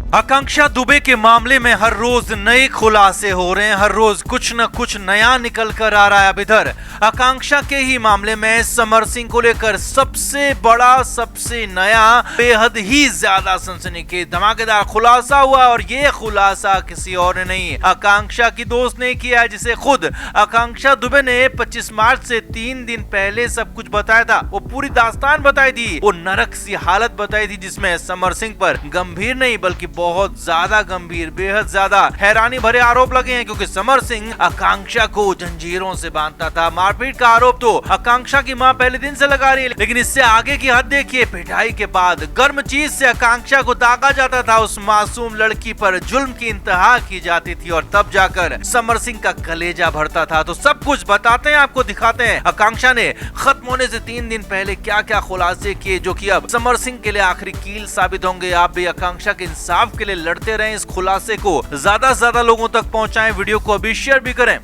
आकांक्षा दुबे के मामले में हर रोज नए खुलासे हो रहे हैं, हर रोज कुछ न कुछ नया निकल कर आ रहा है। अब इधर आकांक्षा के ही मामले में समर सिंह को लेकर सबसे बड़ा, सबसे नया, बेहद ही ज्यादा सनसनीखेज धमाकेदार खुलासा हुआ और ये खुलासा किसी और ने नहीं, आकांक्षा की दोस्त ने किया है, जिसे खुद आकांक्षा दुबे ने 25 मार्च से 3 दिन पहले सब कुछ बताया था। वो पूरी दास्तान बताई थी, वो नरक सी हालत बताई थी, जिसमें समर सिंह पर गंभीर नहीं बल्कि बहुत ज्यादा गंभीर, बेहद ज्यादा हैरानी भरे आरोप लगे हैं। क्योंकि समर सिंह आकांक्षा को जंजीरों से बांधता था। मारपीट का आरोप तो आकांक्षा की मां पहले दिन से लगा रही है, लेकिन इससे आगे की हद देखिए। पिटाई के बाद गर्म चीज से आकांक्षा को दागा जाता था, उस मासूम लड़की पर जुल्म की इंतहा की जाती थी और तब जाकर समर सिंह का कलेजा भरता था। तो सब कुछ बताते हैं, आपको दिखाते हैं आकांक्षा ने खत्म होने से 3 दिन पहले क्या क्या खुलासे किए, जो कि अब समर सिंह के लिए आखिरी कील साबित होंगे। आप भी आकांक्षा के इंसाफ के लिए लड़ते रहें, इस खुलासे को ज्यादा से ज्यादा लोगों तक पहुंचाएं, वीडियो को अभी शेयर भी करें।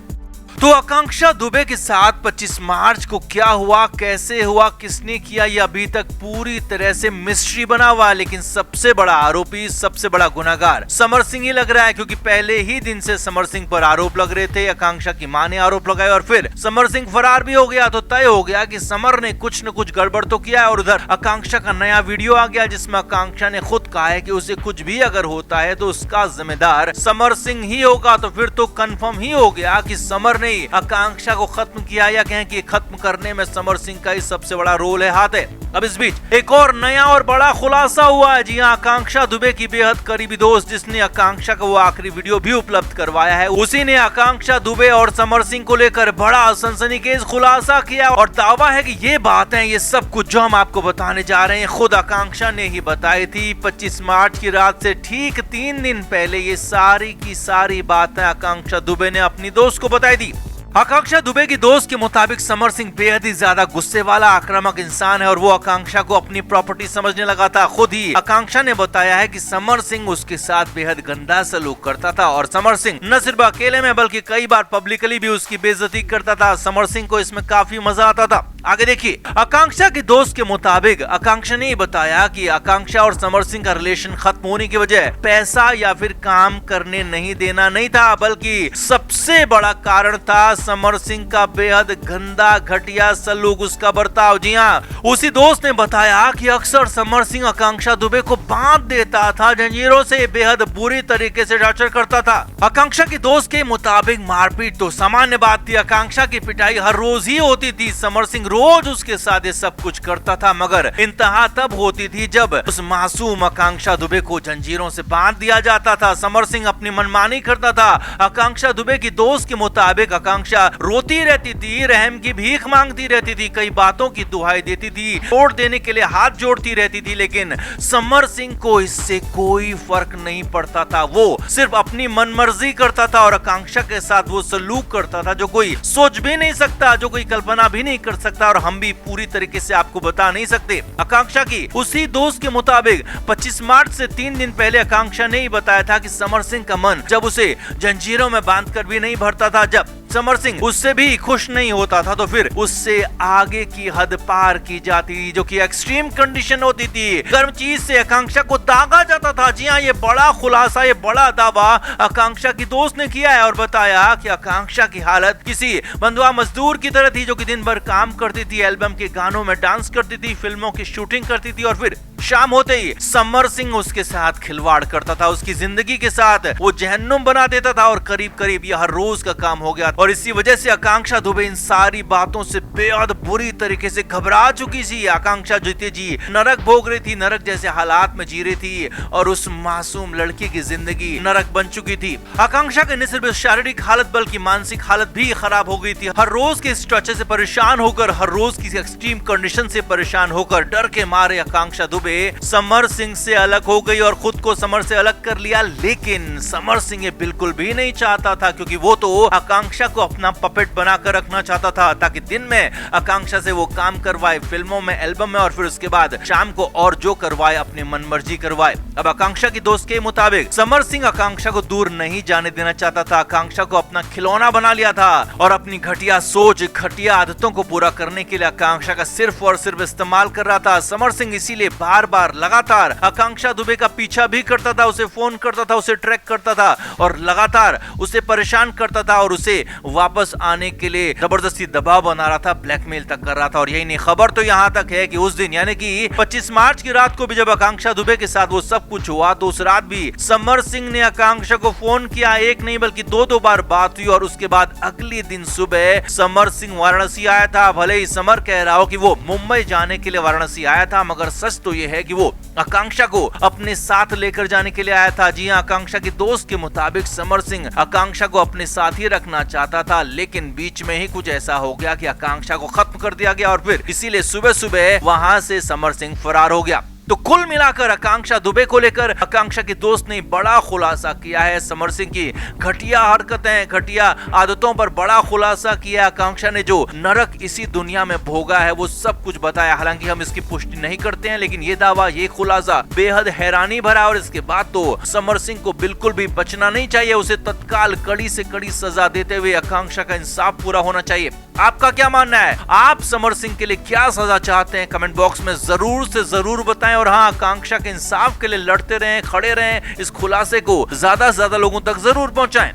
तो आकांक्षा दुबे के साथ 25 मार्च को क्या हुआ, कैसे हुआ, किसने किया, ये अभी तक पूरी तरह से मिस्ट्री बना हुआ है। लेकिन सबसे बड़ा आरोपी, सबसे बड़ा गुनहगार समर सिंह ही लग रहा है, क्योंकि पहले ही दिन से समर सिंह पर आरोप लग रहे थे। आकांक्षा की मां ने आरोप लगाए और फिर समर सिंह फरार भी हो गया, तो तय हो गया कि समर ने कुछ न कुछ गड़बड़ तो किया है। और उधर आकांक्षा का नया वीडियो आ गया, जिसमें आकांक्षा ने खुद कहा है कि उसे कुछ भी अगर होता है तो उसका जिम्मेदार समर सिंह ही होगा। तो फिर तो कंफर्म ही हो गया कि समर ने आकांक्षा को खत्म किया, या कहें कि खत्म करने में समर सिंह का ही सबसे बड़ा रोल है, हाथ है। अब इस बीच एक और नया और बड़ा खुलासा हुआ है। जी हां, आकांक्षा दुबे की बेहद करीबी दोस्त, जिसने आकांक्षा को वो आखिरी वीडियो भी उपलब्ध करवाया है, उसी ने आकांक्षा दुबे और समर सिंह को लेकर बड़ा सनसनीखेज खुलासा किया और दावा है कि ये बातें, ये सब कुछ जो हम आपको बताने जा रहे हैं, खुद आकांक्षा ने ही बताई थी। 25 मार्च की रात से ठीक 3 दिन पहले ये सारी की सारी बातें आकांक्षा दुबे ने अपनी दोस्त को बताई थी। आकांक्षा दुबे की दोस्त के मुताबिक समर सिंह बेहद ही ज्यादा गुस्से वाला, आक्रामक इंसान है और वो आकांक्षा को अपनी प्रॉपर्टी समझने लगा था। खुद ही आकांक्षा ने बताया है कि समर सिंह उसके साथ बेहद गंदा सलूक करता था और समर सिंह न सिर्फ अकेले में बल्कि कई बार पब्लिकली भी उसकी बेइज्जती करता था। समर सिंह को इसमें काफी मजा आता था। आगे देखिए, आकांक्षा के दोस्त के मुताबिक आकांक्षा ने बताया कि आकांक्षा और समर सिंह का रिलेशन खत्म होने की वजह पैसा या फिर काम करने नहीं देना नहीं था, बल्कि सबसे बड़ा कारण था समर सिंह का बेहद गंदा, घटिया सलूक, उसका बर्ताव। जी हाँ, उसी दोस्त ने बताया कि अक्सर समर सिंह आकांक्षा दुबे को बांध देता था, जंजीरों से बेहद बुरी तरीके से टॉर्चर करता था। आकांक्षा के दोस्त के मुताबिक मारपीट तो सामान्य बात थी, आकांक्षा की पिटाई हर रोज ही होती थी। समर सिंह रोज उसके साथ ये सब कुछ करता था, मगर इंतहा तब होती थी जब उस मासूम आकांक्षा दुबे को जंजीरों से बांध दिया जाता था। समर सिंह अपनी मनमानी करता था। आकांक्षा दुबे की दोस्त के मुताबिक आकांक्षा रोती रहती थी, रहम की भीख मांगती रहती थी, कई बातों की दुहाई देती थी, वोट देने के लिए हाथ जोड़ती रहती थी, लेकिन समर सिंह को इससे कोई फर्क नहीं पड़ता था। वो सिर्फ अपनी मनमर्जी करता था और आकांक्षा के साथ वो सलूक करता था जो कोई सोच भी नहीं सकता, जो कोई कल्पना भी नहीं कर सकता और हम भी पूरी तरीके से आपको बता नहीं सकते। आकांक्षा की उसी दोस्त के मुताबिक 25 मार्च से 3 दिन पहले आकांक्षा ने ही बताया था कि समर सिंह का मन जब उसे जंजीरों में बांधकर भी नहीं भरता था, जब समर सिंह उससे भी खुश नहीं होता था, तो फिर उससे आगे की हद पार की जाती थी, जो कि एक्सट्रीम कंडीशन होती थी। गर्म चीज से आकांक्षा को दागा जाता था। जी हाँ, ये बड़ा खुलासा, ये बड़ा दावा आकांक्षा की दोस्त ने किया है और बताया कि आकांक्षा की हालत किसी बंधुआ मजदूर की तरह थी, जो कि दिन भर काम करती थी, एल्बम के गानों में डांस करती थी, फिल्मों की शूटिंग करती थी और फिर शाम होते ही समर सिंह उसके साथ खिलवाड़ करता था, उसकी जिंदगी के साथ वो जहन्नुम बना देता था और करीब करीब ये हर रोज का काम हो गया। और इसी वजह से आकांक्षा दुबे इन सारी बातों से बेहद बुरी तरीके से घबरा चुकी थी। आकांक्षा जीते जी नरक भोग रही थी, नरक जैसे हालात में जी रही थी और उस मासूम लड़की की जिंदगी नरक बन चुकी थी। आकांक्षा की न सिर्फ शारीरिक हालत बल्कि मानसिक हालत भी खराब हो गई थी। हर रोज के इस टॉर्चर से परेशान होकर, हर रोज की एक्सट्रीम कंडीशन से परेशान होकर, डर के मारे आकांक्षा दुबे समर सिंह से अलग हो गई और खुद को समर से अलग कर लिया। लेकिन समर सिंह ये बिल्कुल भी नहीं चाहता था, क्योंकि वो तो आकांक्षा को अपना पपेट बनाकर रखना चाहता था, ताकि दिन में आकांक्षा से वो काम करवाए, फिल्मों में, एल्बम में, और फिर उसके बाद शाम को और जो करवाए अपनी मनमर्जी करवाए। अब आकांक्षा की दोस्त के मुताबिक समर सिंह आकांक्षा को दूर नहीं जाने देना चाहता था, आकांक्षा को अपना खिलौना बना लिया था और अपनी घटिया सोच, घटिया आदतों को पूरा करने के लिए आकांक्षा का सिर्फ और सिर्फ इस्तेमाल कर रहा था। समर सिंह इसीलिए बार बार बार लगातार आकांक्षा दुबे का पीछा भी करता था, उसे फोन करता था, उसे ट्रैक करता था और लगातार उसे परेशान करता था और उसे वापस आने के लिए जबरदस्ती दबाव बना रहा था, ब्लैकमेल तक कर रहा था। और यही नहीं, खबर तो यहां तक है कि उस दिन यानी कि 25 मार्च की रात को भी जब आकांक्षा दुबे के साथ वो सब कुछ हुआ तो उस रात भी समर सिंह ने आकांक्षा को फोन किया, एक नहीं बल्कि दो बार बात हुई। और उसके बाद अगले दिन सुबह समर सिंह वाराणसी आया था। भले ही समर कह रहा हो कि वो मुंबई जाने के लिए वाराणसी आया था, मगर सच तो ये है कि वो आकांक्षा को अपने साथ लेकर जाने के लिए आया था। जी हां, आकांक्षा के दोस्त के मुताबिक समर सिंह आकांक्षा को अपने साथ ही रखना चाहता था, लेकिन बीच में ही कुछ ऐसा हो गया कि आकांक्षा को खत्म कर दिया गया और फिर इसीलिए सुबह सुबह वहां से समर सिंह फरार हो गया। तो कुल मिलाकर आकांक्षा दुबे को लेकर आकांक्षा के दोस्त ने बड़ा खुलासा किया है। समर सिंह की घटिया हरकतें, घटिया आदतों पर बड़ा खुलासा किया। आकांक्षा ने जो नरक इसी दुनिया में भोगा है वो सब कुछ बताया। हालांकि हम इसकी पुष्टि नहीं करते हैं, लेकिन ये दावा, ये खुलासा बेहद हैरानी भरा। और इसके बाद तो समर सिंह को बिल्कुल भी बचना नहीं चाहिए, उसे तत्काल कड़ी से कड़ी सजा देते हुए आकांक्षा का इंसाफ पूरा होना चाहिए। आपका क्या मानना है? आप समर सिंह के लिए क्या सजा चाहते हैं? कमेंट बॉक्स में जरूर से जरूर बताएं। और हाँ, आकांक्षा के इंसाफ के लिए लड़ते रहें, खड़े रहें, इस खुलासे को ज्यादा से ज्यादा लोगों तक जरूर पहुंचाएं।